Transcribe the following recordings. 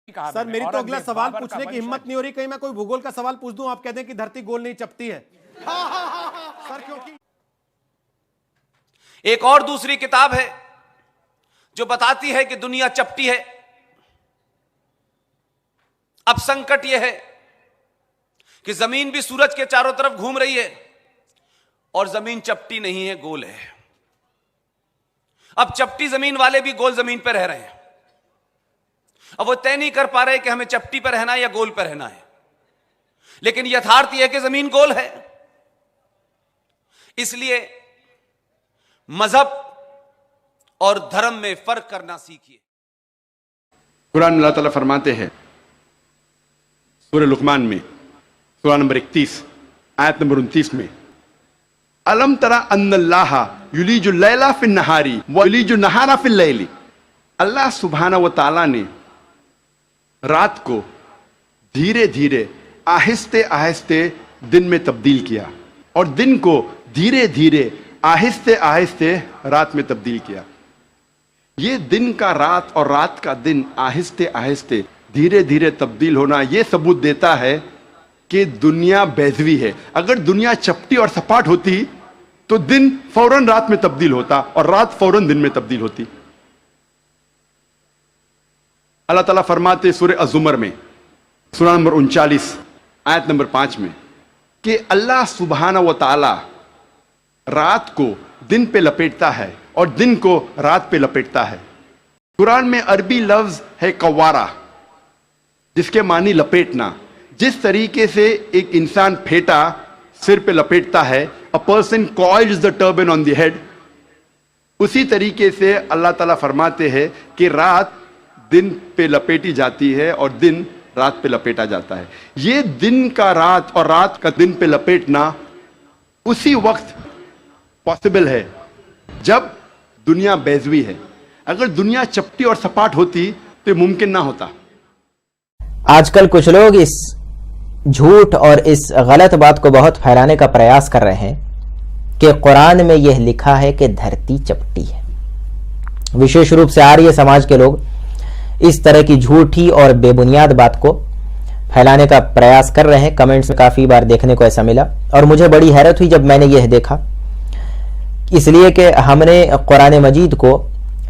Sir मेरी तो अगला सवाल पूछने की हिम्मत नहीं हो रही, कहीं मैं कोई भूगोल का सवाल पूछ दूं, आप कहते हैं कि धरती गोल नहीं चपटी है। सर क्योंकि एक और दूसरी किताब है जो बताती है कि दुनिया चपटी है। अब संकट यह है कि जमीन भी सूरज के चारों तरफ घूम रही है और जमीन चपटी नहीं है, गोल है। अब चपटी जमीन वाले भी गोल जमीन पर रह रहे हैं। अब वो तय नहीं कर पा रहे कि हमें चपटी पर रहना है या गोल पर रहना है, लेकिन यथार्थ यह है कि जमीन गोल है। इसलिए मजहब और धर्म में फर्क करना सीखिए। कुरान में अल्लाह ताला फरमाते हैं सूरह लुकमान में सूरह नंबर 31 आयत नंबर 29 में, अलम तरा अन्नल्लाह युलीजुल लैला फिन नहारी व युलीजुन नहारा फिल लैली। अल्लाह सुब्हाना व तआला ने रात को धीरे धीरे आहिस्ते आहिस्ते दिन में तब्दील किया और दिन को धीरे धीरे आहिस्ते आहिस्ते रात में तब्दील किया। ये दिन का रात और रात का दिन आहिस्ते आहिस्ते धीरे धीरे तब्दील होना यह सबूत देता है कि दुनिया बैज़वी है। अगर दुनिया चपटी और सपाट होती तो दिन फौरन रात में तब्दील होता और रात फौरन दिन में तब्दील होती। अल्लाह ताला फरमाते सूरह अज़ुमर में सूरह नंबर 39 आयत नंबर 5 में कि अल्लाह सुब्हाना व तआला रात को दिन पे लपेटता है और दिन को रात पे लपेटता है। कुरान में अरबी लफ्ज है कवारा, जिसके मानी लपेटना। जिस तरीके से एक इंसान फेटा सिर पे लपेटता है, a person coils the turban on the head, उसी तरीके से अल्लाह ताला फरमाते हैं कि रात दिन पे लपेटी जाती है और दिन रात पे लपेटा जाता है। ये दिन का रात और रात का दिन पे लपेटना उसी वक्त पॉसिबल है जब दुनिया बैज़वी है। अगर दुनिया चपटी और सपाट होती तो ये मुमकिन ना होता। आजकल कुछ लोग इस झूठ और इस गलत बात को बहुत फैलाने का प्रयास कर रहे हैं कि कुरान में यह लिखा है कि धरती चपटी है। विशेष रूप से आर्य समाज के लोग इस तरह की झूठी और बेबुनियाद बात को फैलाने का प्रयास कर रहे हैं। कमेंट्स में काफी बार देखने को ऐसा मिला और मुझे बड़ी हैरत हुई जब मैंने यह देखा, इसलिए कि हमने कुरान मजीद को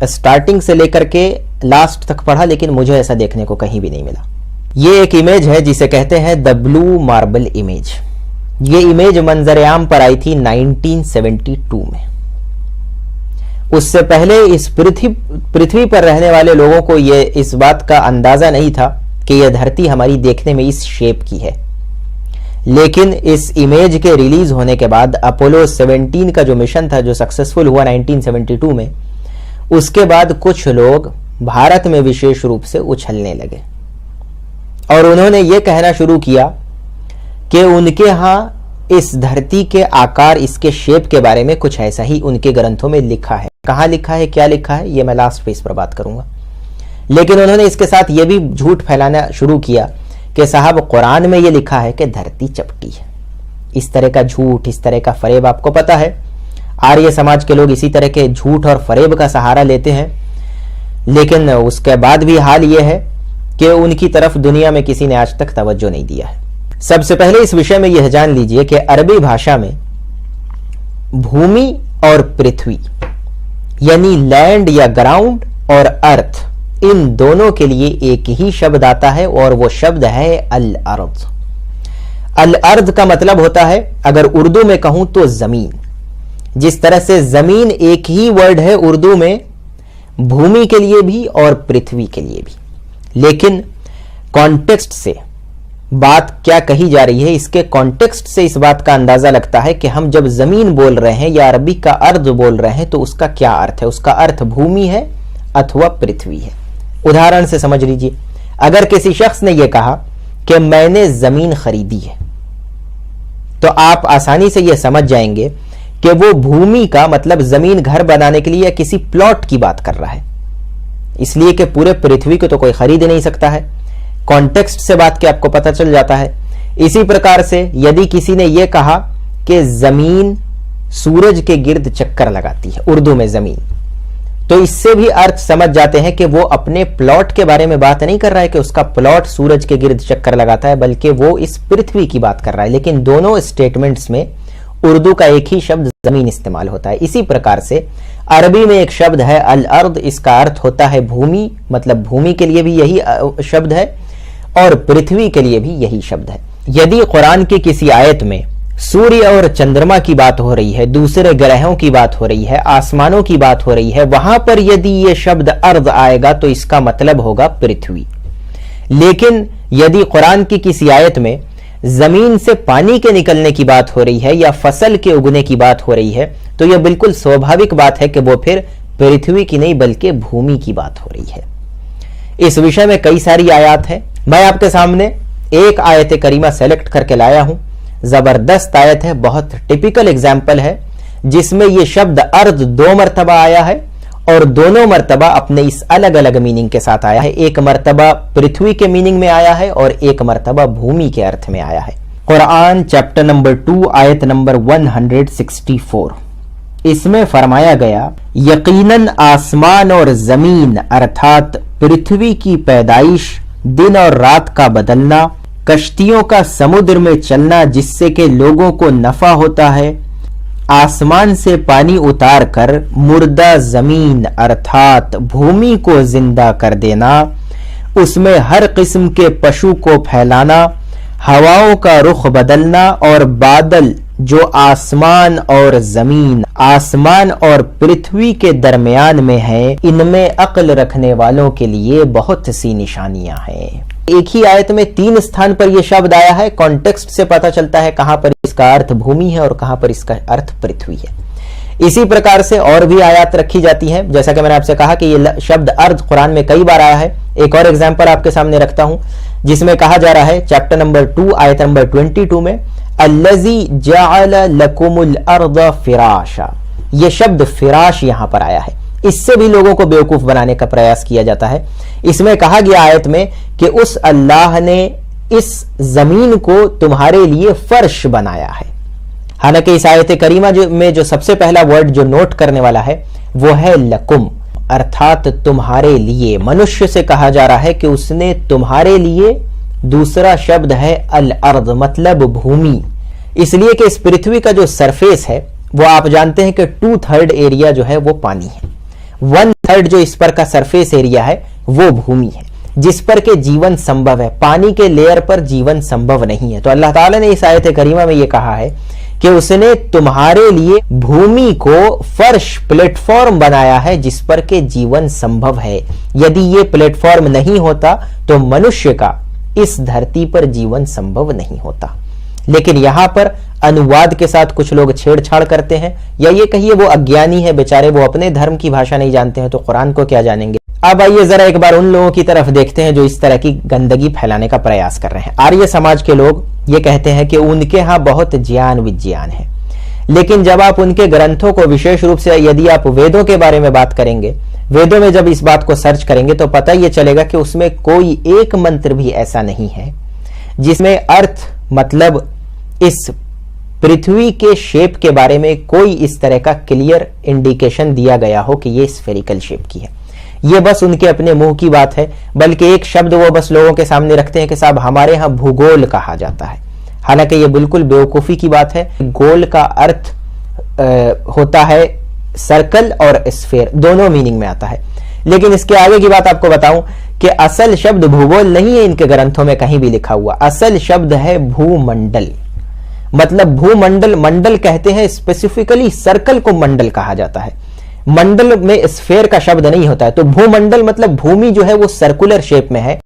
स्टार्टिंग से लेकर के लास्ट तक पढ़ा, लेकिन मुझे ऐसा देखने को कहीं भी नहीं मिला। ये एक इमेज है जिसे कहते हैं द ब्लू मार्बल इमेज। ये इमेज मंजर-ए-आम पर आई थी 1972 में। उससे पहले इस पृथ्वी पर रहने वाले लोगों को यह इस बात का अंदाजा नहीं था कि यह धरती हमारी देखने में इस शेप की है। लेकिन इस इमेज के रिलीज होने के बाद अपोलो 17 का जो मिशन था, जो सक्सेसफुल हुआ 1972 में, उसके बाद कुछ लोग भारत में विशेष रूप से उछलने लगे और उन्होंने ये कहना शुरू किया कि उनके यहां इस धरती के आकार, इसके शेप के बारे में कुछ ऐसा ही उनके ग्रंथों में लिखा है। कहां लिखा है, क्या लिखा है, यह मैं लास्ट पेज पर बात करूंगा। लेकिन उन्होंने इसके साथ यह भी झूठ फैलाना शुरू किया कि साहब कुरान में यह लिखा है कि धरती चपटी है। इस तरह का झूठ, इस तरह का फरेब, आपको पता है आर्य समाज के लोग इसी तरह के झूठ और फरेब का सहारा लेते हैं। लेकिन उसके बाद भी हाल यह है कि उनकी तरफ दुनिया में किसी ने आज तक तवज्जो नहीं दिया है। सबसे पहले इस विषय में यह जान लीजिए कि अरबी भाषा में भूमि और पृथ्वी यानी लैंड या ग्राउंड और अर्थ, इन दोनों के लिए एक ही शब्द आता है और वो शब्द है अल अर्द। अल अर्द का मतलब होता है, अगर उर्दू में कहूं तो जमीन। जिस तरह से जमीन एक ही वर्ड है उर्दू में भूमि के लिए भी और पृथ्वी के लिए भी। लेकिन कॉन्टेक्स्ट से बात क्या कही जा रही है, इसके कॉन्टेक्स्ट से इस बात का अंदाजा लगता है कि हम जब जमीन बोल रहे हैं या अरबी का अर्द बोल रहे हैं तो उसका क्या अर्थ है। उसका अर्थ भूमि है अथवा पृथ्वी है। उदाहरण से समझ लीजिए, अगर किसी शख्स ने यह कहा कि मैंने जमीन खरीदी है, तो आप आसानी से यह समझ जाएंगे कि वो भूमि का मतलब जमीन घर बनाने के लिए या किसी प्लॉट की बात कर रहा है, इसलिए कि पूरे पृथ्वी को तो कोई खरीद नहीं सकता है। कॉन्टेक्स्ट से बात के आपको पता चल जाता है। इसी प्रकार से यदि किसी ने यह कहा कि जमीन सूरज के गिर्द चक्कर लगाती है, उर्दू में जमीन, तो इससे भी अर्थ समझ जाते हैं कि वो अपने प्लॉट के बारे में बात नहीं कर रहा है कि उसका प्लॉट सूरज के गिर्द चक्कर लगाता है, बल्कि वो इस पृथ्वी की बात कर रहा है। लेकिन दोनों स्टेटमेंट्स में उर्दू का एक ही शब्द जमीन इस्तेमाल होता है। इसी प्रकार से अरबी में एक शब्द है अल अर्द, इसका अर्थ होता है भूमि, मतलब भूमि के लिए भी यही शब्द है और पृथ्वी के लिए भी यही शब्द है। यदि कुरान की किसी आयत में सूर्य और चंद्रमा की बात हो रही है, दूसरे ग्रहों की बात हो रही है, आसमानों की बात हो रही है, वहां पर यदि ये शब्द अर्द आएगा तो इसका मतलब होगा पृथ्वी। लेकिन यदि कुरान की किसी आयत में जमीन से पानी के निकलने की बात हो रही है या फसल के उगने की बात हो रही है, तो यह बिल्कुल स्वाभाविक बात है कि वो फिर पृथ्वी की नहीं बल्कि भूमि की बात हो रही है। इस विषय में कई सारी आयत है। मैं आपके सामने एक आयत करीमा सेलेक्ट करके लाया हूं। जबरदस्त आयत है, बहुत टिपिकल एग्जाम्पल है, जिसमें यह शब्द अर्द 2 मरतबा आया है और दोनों मरतबा अपने इस अलग अलग मीनिंग के साथ आया है। एक मरतबा पृथ्वी के मीनिंग में आया है और एक मरतबा भूमि के अर्थ में आया है। कुरान चैप्टर नंबर 2 आयत नंबर 164, इसमें फरमाया गया, यकीनन आसमान और जमीन अर्थात पृथ्वी की पैदाइश, दिन और रात का बदलना, कश्तियों का समुद्र में चलना जिससे कि लोगों को नफा होता है, आसमान से पानी उतार कर मुर्दा जमीन अर्थात भूमि को जिंदा कर देना, उसमें हर किस्म के पशु को फैलाना, हवाओं का रुख बदलना और बादल जो आसमान और जमीन, आसमान और पृथ्वी के दरमियान में है, इनमें अक्ल रखने वालों के लिए बहुत सी निशानियां हैं। एक ही आयत में 3 स्थान पर यह शब्द आया है। कॉन्टेक्स्ट से पता चलता है कहां पर इसका अर्थ भूमि है और कहां पर इसका अर्थ पृथ्वी है। इसी प्रकार से और भी आयत रखी जाती हैं। जैसा कि मैंने आपसे कहा कि यह शब्द अर्थ कुरान में कई बार आया है। एक और एग्जाम्पल आपके सामने रखता हूं, जिसमें कहा जा रहा है चैप्टर नंबर 2 आयत नंबर 22 में, अल्लज़ी जअल लकुमुल अर्द फिराशा। यह शब्द फिराश यहां पर आया है। इससे भी लोगों को बेवकूफ बनाने का प्रयास किया जाता है। इसमें कहा गया आयत में कि उस अल्लाह ने इस जमीन को तुम्हारे लिए फर्श बनाया है। हालांकि इस आयत करीमा में जो सबसे पहला वर्ड जो नोट करने वाला है वो है लकुम, अर्थात तुम्हारे लिए। मनुष्य से कहा जा रहा है कि उसने तुम्हारे लिए। दूसरा शब्द है अल अर्द, मतलब भूमि, इसलिए कि इस पृथ्वी का जो सरफेस है वो आप जानते हैं कि 2/3 एरिया जो है वो पानी है, 1/3 जो इस पर का सरफेस एरिया है वो भूमि है, जिस पर के जीवन संभव है। पानी के लेयर पर जीवन संभव नहीं है। तो अल्लाह ताला ने इस आयत करीमा में ये कहा है कि उसने तुम्हारे लिए भूमि को फर्श, प्लेटफॉर्म बनाया है जिस पर के जीवन संभव है। यदि ये प्लेटफॉर्म नहीं होता तो मनुष्य का इस धरती पर जीवन संभव नहीं होता। लेकिन यहां पर अनुवाद के साथ कुछ लोग छेड़छाड़ करते हैं, या ये कहिए वो अज्ञानी है बेचारे, वो अपने धर्म की भाषा नहीं जानते हैं तो कुरान को क्या जानेंगे। अब आइए जरा एक बार उन लोगों की तरफ देखते हैं जो इस तरह की गंदगी फैलाने का प्रयास कर रहे हैं। आर्य समाज के लोग ये कहते हैं कि उनके यहां बहुत ज्ञान विज्ञान है, लेकिन जब आप उनके ग्रंथों को, विशेष रूप से यदि आप वेदों के बारे में बात करेंगे, वेदों में जब इस बात को सर्च करेंगे तो पता यह चलेगा कि उसमें कोई एक मंत्र भी ऐसा नहीं है जिसमें अर्थ, मतलब इस पृथ्वी के शेप के बारे में कोई इस तरह का क्लियर इंडिकेशन दिया गया हो कि ये स्फेरिकल शेप की है। ये बस उनके अपने मुंह की बात है, बल्कि एक शब्द वो बस लोगों के सामने रखते हैं कि साहब हमारे यहां भूगोल कहा जाता है। हालांकि ये बिल्कुल बेवकूफी की बात है। गोल का अर्थ होता है सर्कल और स्फेयर, दोनों मीनिंग में आता है। लेकिन इसके आगे की बात आपको बताऊं कि असल शब्द भूगोल नहीं है इनके ग्रंथों में कहीं भी लिखा हुआ। असल शब्द है भूमंडल, मतलब भूमंडल। मंडल कहते हैं, स्पेसिफिकली सर्कल को मंडल कहा जाता है। मंडल में स्फेयर का शब्द नहीं होता है। तो भूमंडल मतलब भूमि जो है वो सर्कुलर शेप में है।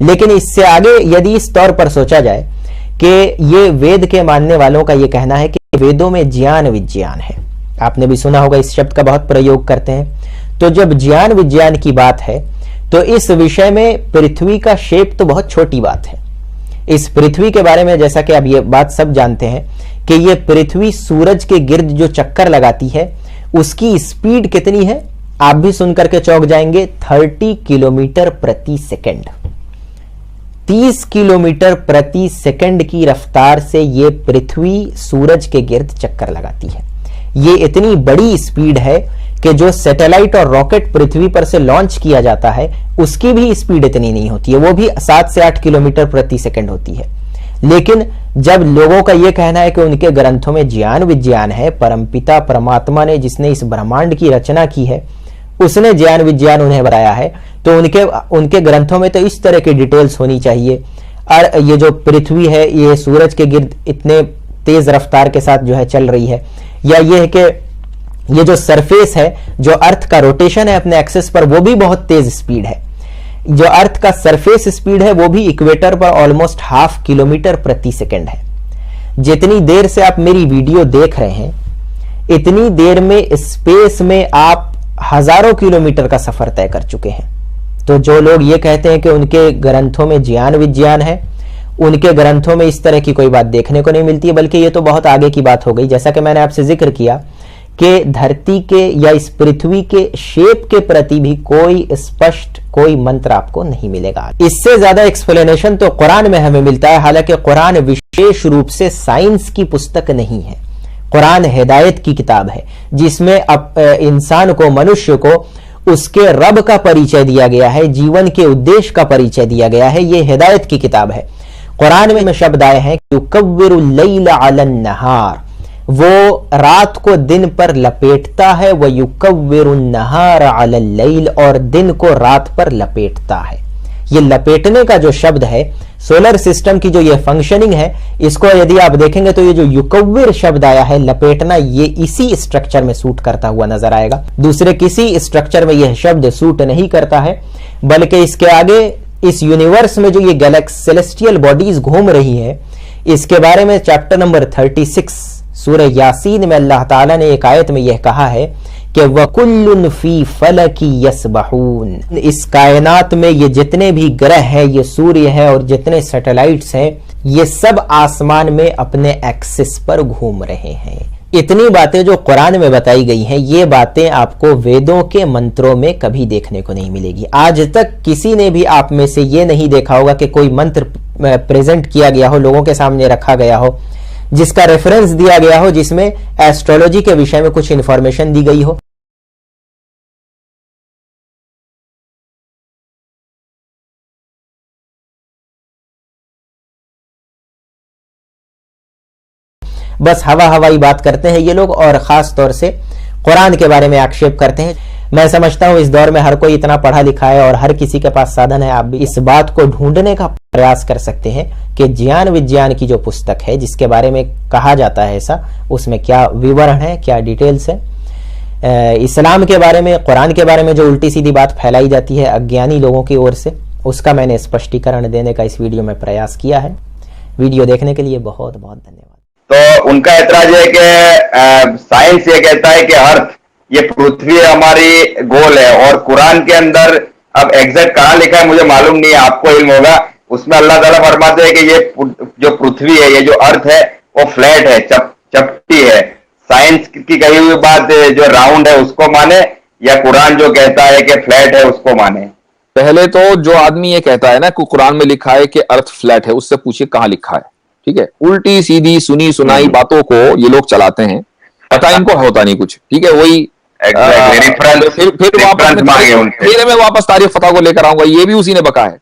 लेकिन इससे आगे यदि इस तौर पर सोचा जाए कि ये वेद के मानने वालों का ये कहना है कि वेदों में ज्ञान विज्ञान है, आपने भी सुना होगा, इस शब्द का बहुत प्रयोग करते हैं। तो जब ज्ञान विज्ञान की बात है तो इस विषय में पृथ्वी का शेप तो बहुत छोटी बात है। इस पृथ्वी के बारे में जैसा कि आप ये बात सब जानते हैं कि ये पृथ्वी सूरज के गिर्द जो चक्कर लगाती है उसकी स्पीड कितनी है, आप भी सुनकर के चौंक जाएंगे, 30 किलोमीटर प्रति सेकंड। 30 किलोमीटर प्रति सेकंड की रफ्तार से ये पृथ्वी सूरज के गिर्द चक्कर लगाती है। ये इतनी बड़ी स्पीड है कि जो सैटेलाइट और रॉकेट पृथ्वी पर से लॉन्च किया जाता है उसकी भी स्पीड इतनी नहीं होती है, वो भी 7 से 8 किलोमीटर प्रति सेकंड होती है। लेकिन जब लोगों का यह कहना है कि उनके ग्रंथों में ज्ञान विज्ञान है, परमपिता परमात्मा ने जिसने इस ब्रह्मांड की रचना की है उसने ज्ञान विज्ञान उन्हें बताया है, तो उनके ग्रंथों में तो इस तरह की डिटेल्स होनी चाहिए। और ये जो पृथ्वी है ये सूरज के गिर्द इतने तेज रफ्तार के साथ जो है चल रही है, या ये है कि ये जो सरफेस है, जो अर्थ का रोटेशन है अपने एक्सेस पर, वो भी बहुत तेज स्पीड है। जो अर्थ का सरफेस स्पीड है वो भी इक्वेटर पर ऑलमोस्ट 0.5 किलोमीटर प्रति सेकंड है। जितनी देर से आप मेरी वीडियो देख रहे हैं इतनी देर में स्पेस में आप हजारों किलोमीटर का सफर तय कर चुके हैं। तो जो लोग ये कहते हैं कि उनके ग्रंथों में ज्ञान विज्ञान है, उनके ग्रंथों में इस तरह की कोई बात देखने को नहीं मिलती है, बल्कि ये तो बहुत आगे की बात हो गई। जैसा कि मैंने आपसे जिक्र किया कि धरती के या इस पृथ्वी के शेप के प्रति भी कोई स्पष्ट कोई मंत्र आपको नहीं मिलेगा। इससे ज्यादा एक्सप्लेनेशन तो कुरान में हमें मिलता है। हालांकि कुरान विशेष रूप से साइंस की पुस्तक नहीं है, कुरान हिदायत की किताब है, जिसमें इंसान को, मनुष्य को उसके रब का परिचय दिया गया है, जीवन के उद्देश्य का परिचय दिया गया है। यह हिदायत की किताब है। कुरान में शब्द आए हैं युकव्विरुल लैला अलन नहार, वो रात को दिन पर लपेटता है, वह युकव्विरुन नहार अलल लैल, और दिन को रात पर लपेटता है। ये लपेटने का जो शब्द है, सोलर सिस्टम की जो ये फंक्शनिंग है, इसको यदि आप देखेंगे तो ये जो युकव्विर शब्द आया है, लपेटना, ये इसी स्ट्रक्चर में सूट करता हुआ नजर आएगा। दूसरे किसी स्ट्रक्चर में यह शब्द सूट नहीं करता है, बल्कि इसके आगे इस यूनिवर्स में जो ये गैलेक्सी सेलेस्टियल बॉडीज घूम रही है, इसके बारे में चैप्टर नंबर 36 सूरह यासीन में अल्लाह ताला ने एक आयत में यह कहा है कि वकुल्लुन फी फलकी यस्बहून, इस कायनात में ये जितने भी ग्रह हैं, ये सूर्य है और जितने सैटेलाइट्स हैं, ये सब आसमान में अपने एक्सिस पर घूम रहे हैं। इतनी बातें जो कुरान में बताई गई हैं, ये बातें आपको वेदों के मंत्रों में कभी देखने को नहीं मिलेगी। आज तक किसी ने भी आप में से ये नहीं देखा होगा कि कोई मंत्र प्रेजेंट किया गया हो, लोगों के सामने रखा गया हो, जिसका रेफरेंस दिया गया हो, जिसमें एस्ट्रोलॉजी के विषय में कुछ इंफॉर्मेशन दी गई हो। बस हवा हवाई बात करते हैं ये लोग, और खास तौर से कुरान के बारे में आक्षेप करते हैं। मैं समझता हूं इस दौर में हर कोई इतना पढ़ा लिखा है और हर किसी के पास साधन है। आप भी इस बात को ढूंढने का प्रयास कर सकते हैं कि ज्ञान विज्ञान की जो पुस्तक है, जिसके बारे में कहा जाता है ऐसा, उसमें क्या विवरण है, क्या डिटेल्स है। इस्लाम के बारे में, कुरान के बारे में जो उल्टी सीधी बात फैलाई जाती है अज्ञानी लोगों की ओर से, उसका मैंने स्पष्टीकरण देने का इस वीडियो में प्रयास किया है। वीडियो देखने के लिए बहुत बहुत धन्यवाद। तो उनका ऐतराज है कि साइंस ये कहता है कि अर्थ, ये पृथ्वी हमारी गोल है, और कुरान के अंदर अब एग्जैक्ट कहाँ लिखा है मुझे मालूम नहीं है, आपको इल्म होगा। उसमें अल्लाह ताला फरमाते हैं कि ये जो पृथ्वी है, ये जो अर्थ है, वो फ्लैट है, चपटी है। साइंस की कही हुई बात जो राउंड है उसको माने, या कुरान जो कहता है कि फ्लैट है उसको माने? पहले तो जो आदमी ये कहता है ना कि कुरान में लिखा है कि अर्थ फ्लैट है, उससे पूछिए कहाँ लिखा है। ठीक है, उल्टी सीधी सुनी सुनाई बातों को ये लोग चलाते हैं, पता इनको होता नहीं कुछ। ठीक है, वही फिर मैं वापस तारीख फतह को लेकर आऊंगा, ये भी उसी ने बका है।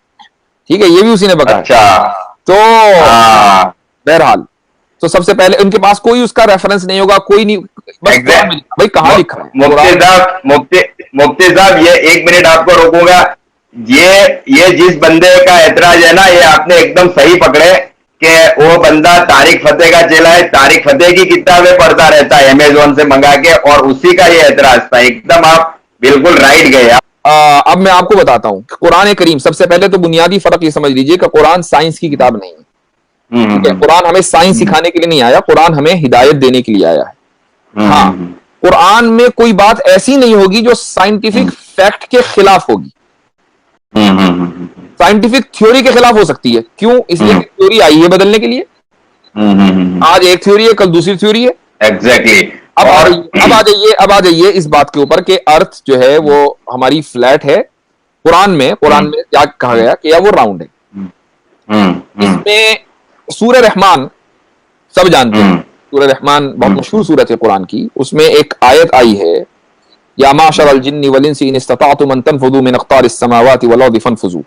ठीक है, ये भी उसी ने बका है। तो बहरहाल, तो सबसे पहले उनके पास कोई उसका रेफरेंस नहीं होगा, कोई नहीं, भाई कहाँ लिखा है? मुफ्ती साहब, ये 1 मिनट आपको रोकूंगा। ये जिस बंदे का ऐतराज है ना, ये आपने एकदम सही पकड़े कि वो बंदा तारिक फतेह का चेला है, तारिक फतेह की किताबें पढ़ता रहता है अमेजोन से मंगा के, और उसी का ये ऐतराज था। एकदम आप बिल्कुल राइट गए। अब मैं आपको बताता हूं कुरान करीम, सबसे पहले तो बुनियादी फर्क ये समझ लीजिए कि कुरान साइंस की किताब नहीं है। ठीक है, कुरान हमें साइंस सिखाने के लिए नहीं आया, कुरान हमें हिदायत देने के लिए आया है। हाँ, कुरान में कोई बात ऐसी नहीं होगी जो साइंटिफिक फैक्ट के खिलाफ होगी। साइंटिफिक थ्योरी के खिलाफ हो सकती है। क्यों? इसलिए थ्योरी आई है बदलने के लिए। आज एक थ्योरी है, कल दूसरी थ्योरी है। एग्जैक्टली। अब आ जाइए इस बात के ऊपर कि अर्थ जो है वो हमारी फ्लैट है। कुरान में क्या कहा गया कि या वो राउंड है। इसमें सूरह रहमान सब जानते हैं, सूरह रहमान बहुत मशहूर सूरत है कुरान की, उसमें एक आयत आई है, या माशरल जिन्नि वल इंसी इन इस्तताअतुम अन तनफुज़ू मिन अक़तारिस समावाति वल अर्दि फनफुज़ू,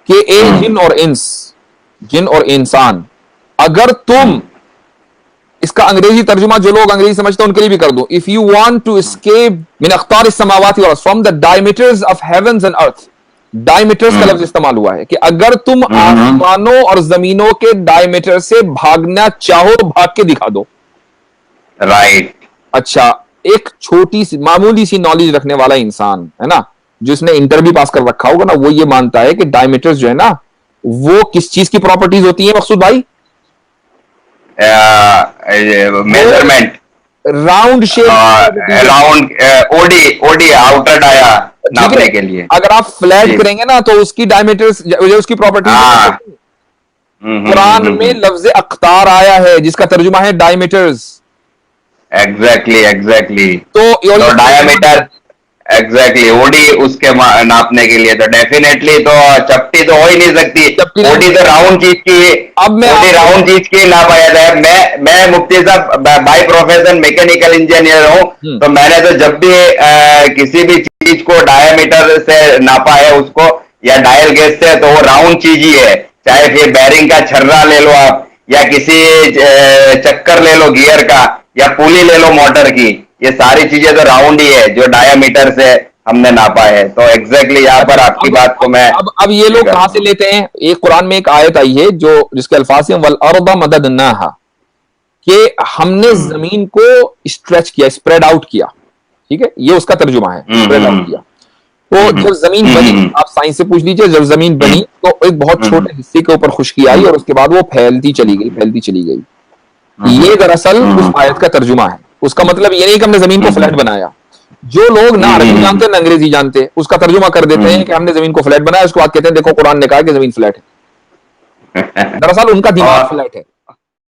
कि ए जिन और इंस, जिन और इंसान, अगर तुम, इसका अंग्रेजी तर्जुमा जो लोग अंग्रेजी समझते हैं उनके लिए भी कर दूं, if you want to escape मिन अख़तारिस समावाति वल अर्द, from the diameters of heavens and earth, diameters का लफ्ज इस्तेमाल हुआ है कि अगर तुम आसमानों और जमीनों के डायमीटर से भागना चाहो तो भाग के दिखा दो। राइट। अच्छा, एक छोटी सी मामूली सी नॉलेज रखने वाला इंसान है ना, जिसने इंटर भी पास कर रखा होगा ना, वो ये मानता है कि डायमीटर्स जो है ना वो किस चीज की प्रॉपर्टीज होती है मकसूद भाई? Measurement, round shape, round, OD outer dia नापने के लिए। अगर आप फ्लैट करेंगे ना तो उसकी डायमीटर्स, उसकी प्रॉपर्टीज। कुरान में लफ्ज अख्तार आया है जिसका तर्जुमा है डायमीटर्स। एग्जैक्टली। तो डायमीटर, एग्जैक्टली, ओडी उसके नापने के लिए, तो डेफिनेटली तो चपटी तो हो ही नहीं सकती। ओडी तो राउंड चीज की, अब मैं राउंड चीज की ना पाया जाए। मैं मुफ्ती साहब बाय प्रोफेशन मैकेनिकल इंजीनियर हूँ, तो मैंने तो जब भी किसी भी चीज को डायमीटर से नापा है उसको, या डायल गेज से, तो वो राउंड चीज ही है। चाहे फिर बैरिंग का छर्रा ले लो आप, या किसी चक्कर ले लो गियर का, या पुली ले लो मोटर की, ये सारी चीजें तो राउंड ही है जो डायमीटर से हमने नापा है। तो एग्जैक्टली यहाँ पर आपकी बात को मैं अब ये लोग कहां से लेते हैं? एक कुरान में एक आयत आई है जो जिसके अल्फाज हैं वल अर्द मददनाहा, कि हमने जमीन को स्ट्रेच किया, स्प्रेड आउट किया। ठीक है, ये उसका तर्जुमा है, स्प्रेड आउट किया। तो जब जमीन बनी, आप साइंस से पूछ लीजिए, जब जमीन बनी तो एक बहुत छोटे हिस्से के ऊपर खुश्की आई और उसके बाद वो फैलती चली गई। ये दरअसल उस आयत का तर्जुमा है। उसका मतलब ये नहीं कि हमने जमीन को फ्लैट बनाया। जो लोग ना अरबी जानते ना अंग्रेजी जानते, उसका तर्जुमा कर देते हैं कि हमने जमीन को फ्लैट बनाया, उसके बाद कहते हैं देखो कुरान ने कहा कि जमीन फ्लैट है। दरअसल उनका दिमाग फ्लैट है।